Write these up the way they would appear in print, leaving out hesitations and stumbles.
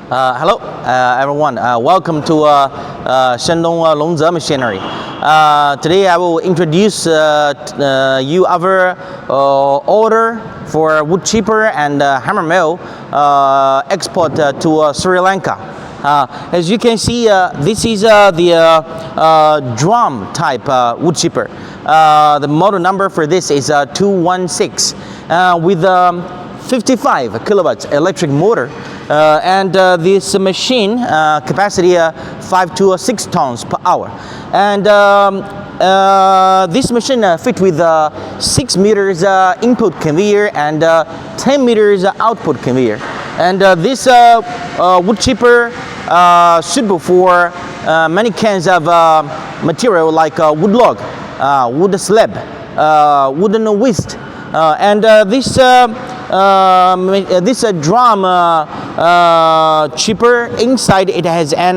Hello, everyone. Welcome to Shandong Longzemachine. Today I will introduce you our order for wood chipper and hammer mill export to Sri Lanka. As you can see, this is the drum type wood chipper. The model number for this is 216 with 55 kilowatts electric motor. And this machine capacity 5 to 6 tons per hour, and this machine fit with 6 meters input conveyor and 10 meters output conveyor. And this wood chipper suitable for many kinds of material like wood log, wood slab, wooden waste, and this drum chipper, inside it has an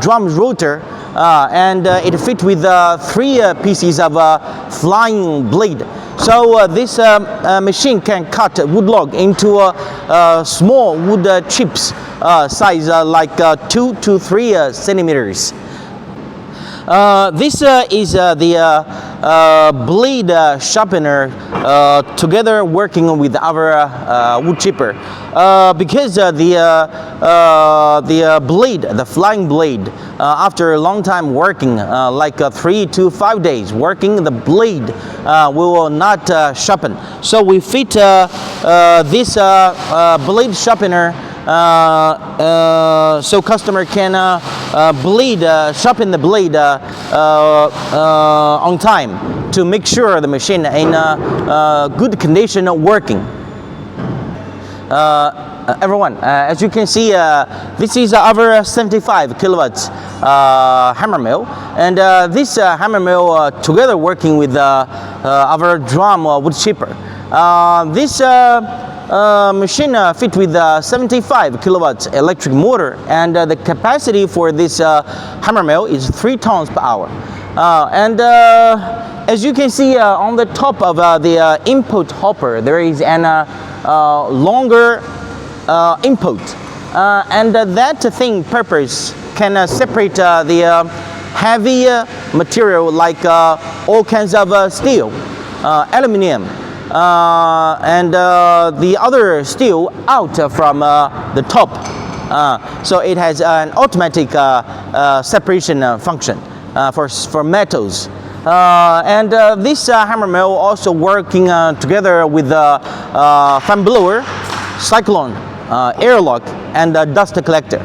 drum rotor, and it fit with 3 pieces of flying blade. So this machine can cut wood log into small wood chips size like 2 to 3 centimeters. This is the blade sharpener together working with our wood chipper, because the blade, the flying blade, after a long time working, like 3 to 5 days working, the blade will not sharpen. So we fit this blade sharpener so customer can sharpen the blade on time to make sure the machine in good condition working. Everyone, as you can see, this is our 75 kilowatts hammer mill, and this hammer mill together working with our drum wood chipper. This machine fit with 75 kilowatts electric motor, and the capacity for this hammer mill is 3 tons per hour. And as you can see on the top of the input hopper, there is an longer input, and that thing purpose can separate the heavy material like all kinds of steel, aluminum, and the other steel out from the top. So it has an automatic separation function for metals. And this hammer mill also working together with fan blower, cyclone, airlock, and dust collector.